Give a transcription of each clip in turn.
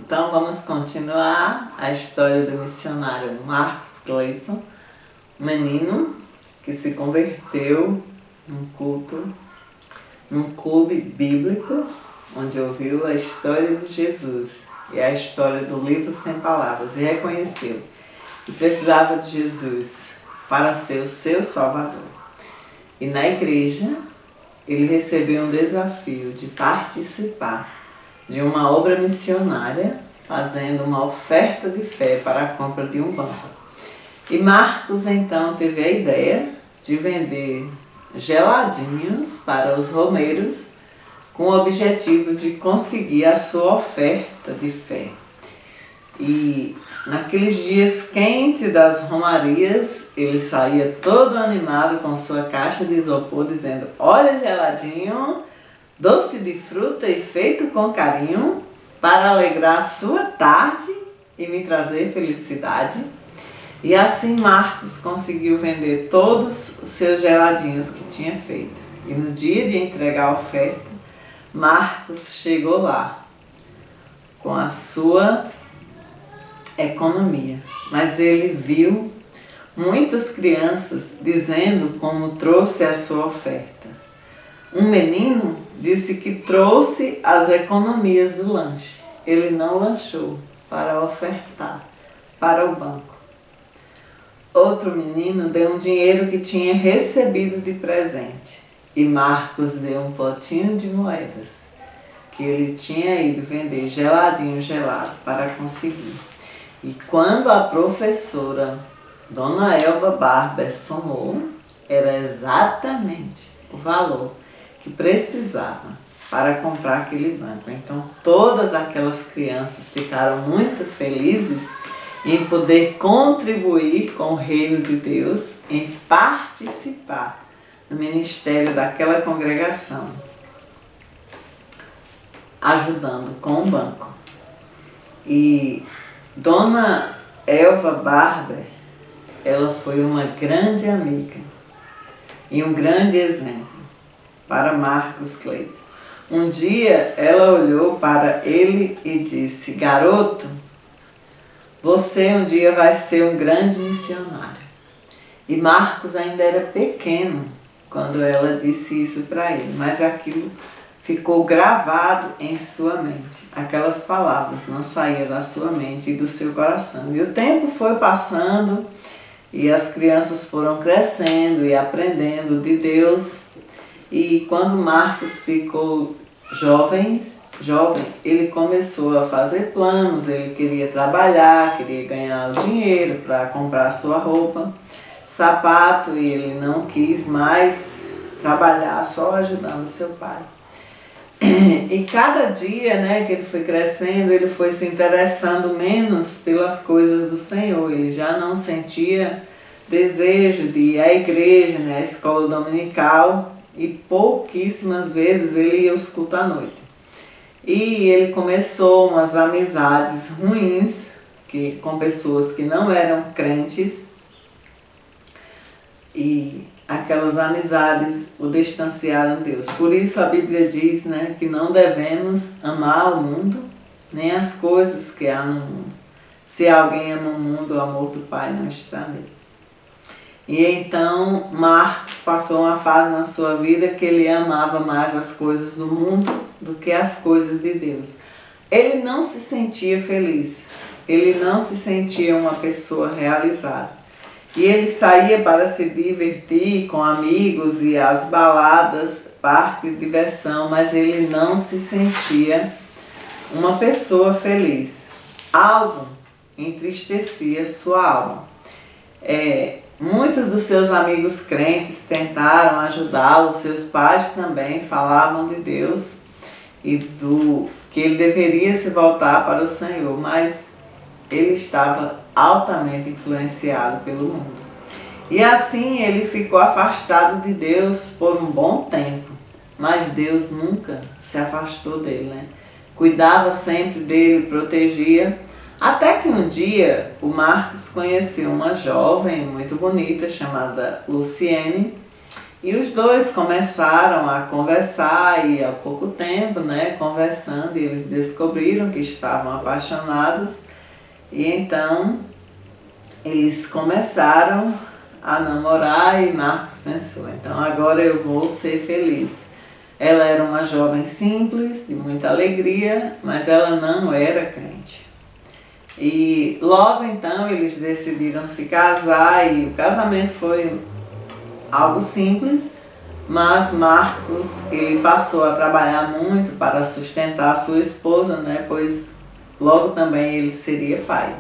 Então vamos continuar a história do missionário Marcus Clayton, um menino que se converteu num clube bíblico, onde ouviu a história de Jesus e a história do livro Sem Palavras e reconheceu que precisava de Jesus para ser o seu Salvador. E na igreja ele recebeu um desafio de participar de uma obra missionária, fazendo uma oferta de fé para a compra de um banco. E Marcos então teve a ideia de vender geladinhos para os romeiros, com o objetivo de conseguir a sua oferta de fé. E naqueles dias quentes das romarias, ele saía todo animado com sua caixa de isopor, dizendo: "Olha, geladinho, doce de fruta e feito com carinho, para alegrar sua tarde e me trazer felicidade." E assim Marcos conseguiu vender todos os seus geladinhos que tinha feito. E no dia de entregar a oferta, Marcos chegou lá com a sua economia. Mas ele viu muitas crianças dizendo como trouxe a sua oferta. Um menino disse que trouxe as economias do lanche. Ele não lanchou para ofertar para o banco. Outro menino deu um dinheiro que tinha recebido de presente. E Marcos deu um potinho de moedas que ele tinha ido vender geladinho gelado para conseguir. E quando a professora Dona Elva Barber somou, era exatamente o valor que precisava para comprar aquele banco. Então todas aquelas crianças ficaram muito felizes em poder contribuir com o reino de Deus, em participar do ministério daquela congregação, ajudando com o banco. E Dona Elva Barber, ela foi uma grande amiga e um grande exemplo para Marcus Clayton. Um dia ela olhou para ele e disse: "Garoto, você um dia vai ser um grande missionário." E Marcos ainda era pequeno quando ela disse isso para ele, mas aquilo ficou gravado em sua mente. Aquelas palavras não saíam da sua mente e do seu coração. E o tempo foi passando e as crianças foram crescendo e aprendendo de Deus. E quando Marcos ficou jovem, ele começou a fazer planos. Ele queria trabalhar, queria ganhar o dinheiro para comprar sua roupa, sapato, e ele não quis mais trabalhar, só ajudando seu pai. E cada dia, que ele foi crescendo, ele foi se interessando menos pelas coisas do Senhor. Ele já não sentia desejo de ir à igreja, à escola dominical, e pouquíssimas vezes ele ia aos cultos à noite. E ele começou umas amizades ruins com pessoas que não eram crentes, e aquelas amizades o distanciaram de Deus. Por isso a Bíblia diz, que não devemos amar o mundo, nem as coisas que há no mundo. Se alguém ama o mundo, o amor do Pai não está nele. E então Marcos passou uma fase na sua vida que ele amava mais as coisas do mundo do que as coisas de Deus. Ele não se sentia feliz, ele não se sentia uma pessoa realizada. E ele saía para se divertir com amigos e as baladas, parque de diversão, mas ele não se sentia uma pessoa feliz. Algo entristecia sua alma. Muitos dos seus amigos crentes tentaram ajudá-lo, seus pais também falavam de Deus e do que ele deveria se voltar para o Senhor, mas ele estava altamente influenciado pelo mundo. E assim ele ficou afastado de Deus por um bom tempo, mas Deus nunca se afastou dele, Cuidava sempre dele, protegia, até que um dia o Marcos conheceu uma jovem muito bonita chamada Luciene, E os dois começaram a conversar e há pouco tempo, né, conversando, eles descobriram que estavam apaixonados e então eles começaram a namorar e Marcos pensou, então agora eu vou ser feliz. Ela era uma jovem simples, de muita alegria, mas ela não era crente. E logo então eles decidiram se casar e o casamento foi algo simples, mas Marcos ele passou a trabalhar muito para sustentar a sua esposa, né, pois logo também ele seria pai.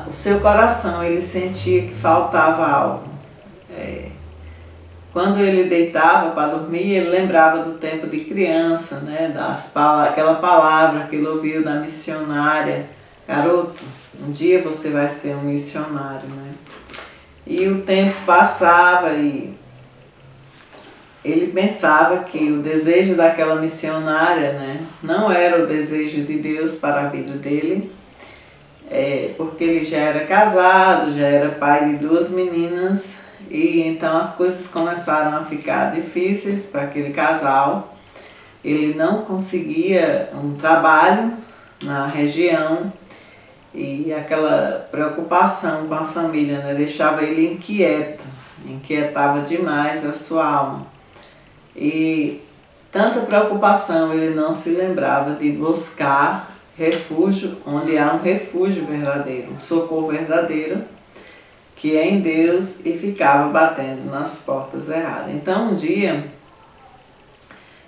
O seu coração ele sentia que faltava algo. Quando ele deitava para dormir, ele lembrava do tempo de criança, né, aquela palavra que ele ouviu da missionária: garoto, um dia você vai ser um missionário, né? E o tempo passava e ele pensava que o desejo daquela missionária, né, não era o desejo de Deus para a vida dele, porque ele já era casado, já era pai de 2 meninas, e então as coisas começaram a ficar difíceis para aquele casal. Ele não conseguia um trabalho na região e aquela preocupação com a família, né, deixava ele inquieto, inquietava demais a sua alma. E tanta preocupação, ele não se lembrava de buscar refúgio onde há um refúgio verdadeiro, um socorro verdadeiro, que é em Deus, e ficava batendo nas portas erradas. Então um dia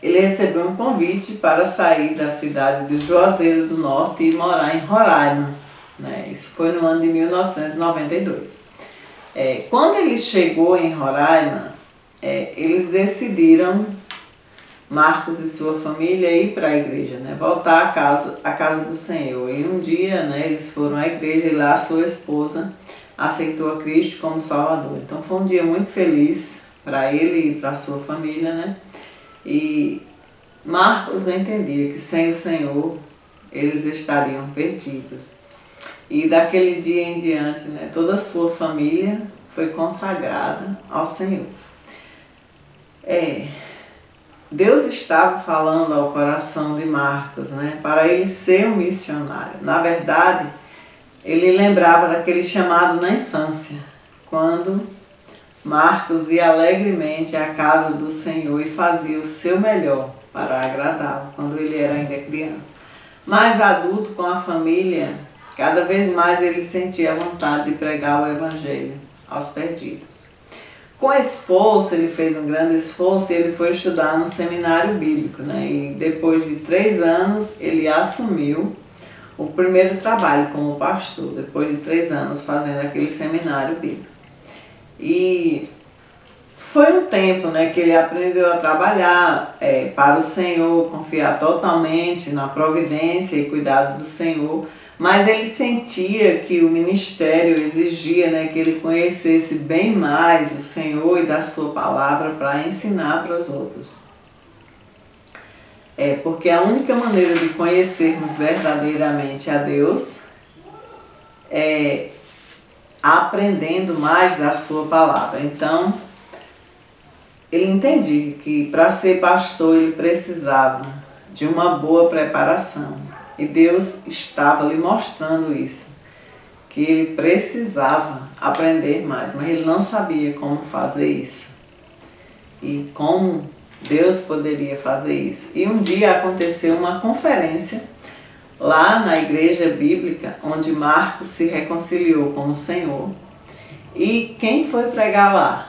ele recebeu um convite para sair da cidade de Juazeiro do Norte e morar em Roraima, né? Isso foi no ano de 1992. Quando ele chegou em Roraima, eles decidiram, Marcos e sua família, ir para a igreja, né? Voltar à casa do Senhor. E um dia, né, eles foram à igreja e lá sua esposa aceitou a Cristo como Salvador. Então foi um dia muito feliz para ele e para a sua família, né? E Marcos entendia que sem o Senhor eles estariam perdidos. E daquele dia em diante, né, toda a sua família foi consagrada ao Senhor. Deus estava falando ao coração de Marcos, né, para ele ser um missionário. Na verdade, ele lembrava daquele chamado na infância, quando Marcos ia alegremente à casa do Senhor e fazia o seu melhor para agradá-lo, quando ele era ainda criança. Mas adulto, com a família, cada vez mais ele sentia a vontade de pregar o Evangelho aos perdidos. Com esforço, ele fez um grande esforço e ele foi estudar no seminário bíblico, né? E depois de 3 anos, ele assumiu o primeiro trabalho como pastor, depois de 3 anos fazendo aquele seminário bíblico. E foi um tempo, né, que ele aprendeu a trabalhar para o Senhor, confiar totalmente na providência e cuidado do Senhor, mas ele sentia que o ministério exigia, né, que ele conhecesse bem mais o Senhor e da sua palavra para ensinar para os outros. Porque a única maneira de conhecermos verdadeiramente a Deus é aprendendo mais da sua palavra. Então, ele entendia que para ser pastor ele precisava de uma boa preparação. E Deus estava lhe mostrando isso, que ele precisava aprender mais, mas ele não sabia como fazer isso. E como Deus poderia fazer isso. E um dia aconteceu uma conferência lá na igreja bíblica, onde Marcos se reconciliou com o Senhor. E quem foi pregar lá?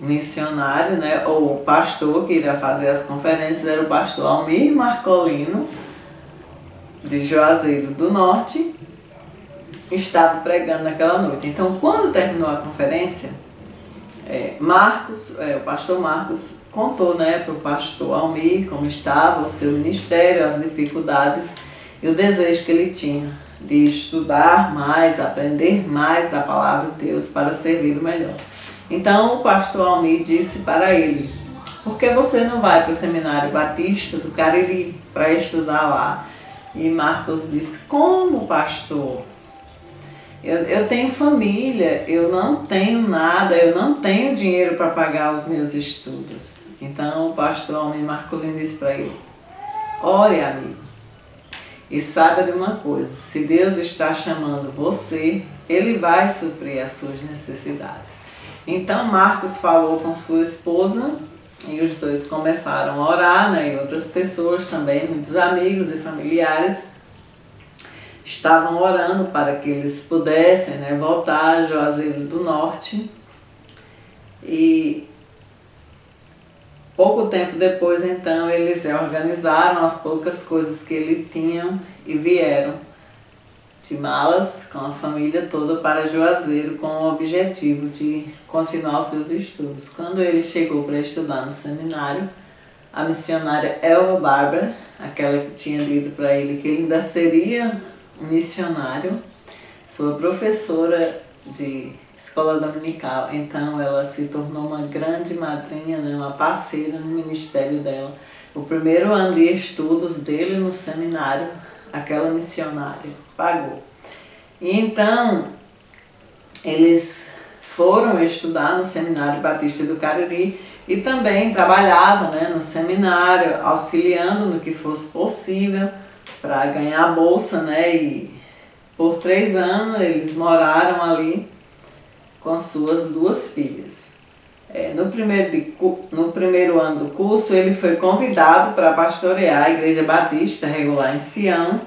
O missionário, né, ou o pastor que iria fazer as conferências era o pastor Almir Marcolino, de Juazeiro do Norte, estava pregando naquela noite. Então, quando terminou a conferência, o pastor Marcos contou, né, para o pastor Almir como estava o seu ministério, as dificuldades e o desejo que ele tinha de estudar mais, aprender mais da palavra de Deus para servir o melhor. Então o pastor Almir disse para ele: por que você não vai para o Seminário Batista do Cariri para estudar lá? E Marcos disse: como, pastor? Eu tenho família, eu não tenho nada, eu não tenho dinheiro para pagar os meus estudos. Então o pastor Almir Marcolino disse para ele: ore, amigo, e saiba de uma coisa, se Deus está chamando você, Ele vai suprir as suas necessidades. Então Marcos falou com sua esposa e os dois começaram a orar, né? E outras pessoas também, muitos amigos e familiares, estavam orando para que eles pudessem, né, voltar a Juazeiro do Norte. E pouco tempo depois, então, eles organizaram as poucas coisas que eles tinham e vieram de malas com a família toda para Juazeiro com o objetivo de continuar os seus estudos. Quando ele chegou para estudar no seminário, a missionária Elva Barber, aquela que tinha dito para ele que ele ainda seria um missionário, sua professora de escola dominical, então ela se tornou uma grande madrinha, né, uma parceira no ministério dela. O primeiro ano de estudos dele no seminário, aquela missionária pagou. E então eles foram estudar no Seminário Batista do Cariri e também trabalhavam, né, no seminário, auxiliando no que fosse possível para ganhar a bolsa, né? E por 3 anos eles moraram ali com suas 2 filhas. No primeiro ano do curso, ele foi convidado para pastorear a Igreja Batista Regular em Sião,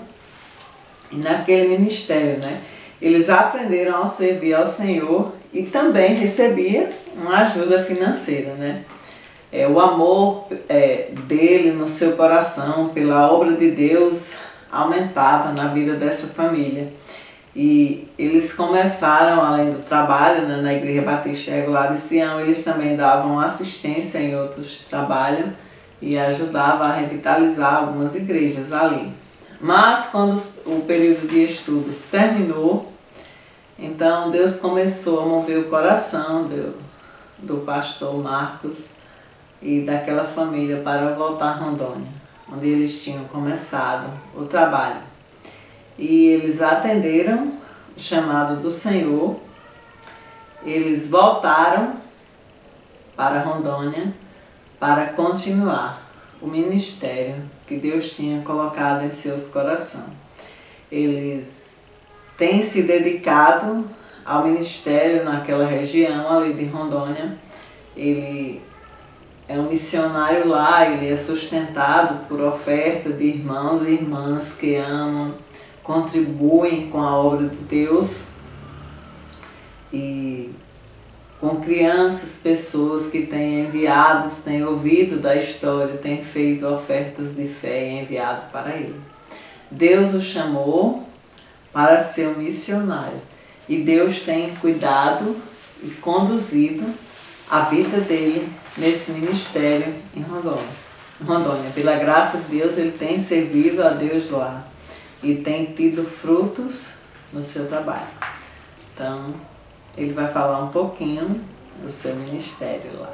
e naquele ministério, né, eles aprenderam a servir ao Senhor e também recebia uma ajuda financeira, né? O amor dele no seu coração pela obra de Deus aumentava na vida dessa família. E eles começaram, além do trabalho, né, na Igreja Batista Regular de Sião, eles também davam assistência em outros trabalhos e ajudavam a revitalizar algumas igrejas ali. Mas quando o período de estudos terminou, então Deus começou a mover o coração do pastor Marcos e daquela família para voltar a Rondônia, onde eles tinham começado o trabalho. E eles atenderam o chamado do Senhor, eles voltaram para Rondônia para continuar o ministério que Deus tinha colocado em seus corações. Eles têm se dedicado ao ministério naquela região ali de Rondônia. Ele é um missionário lá, ele é sustentado por oferta de irmãos e irmãs que amam, contribuem com a obra de Deus, e com crianças, pessoas que têm enviado, têm ouvido da história, têm feito ofertas de fé e enviado para ele. Deus o chamou para ser um missionário e Deus tem cuidado e conduzido a vida dele nesse ministério em Rondônia. Pela graça de Deus, ele tem servido a Deus lá e tem tido frutos no seu trabalho. Então, ele vai falar um pouquinho do seu ministério lá.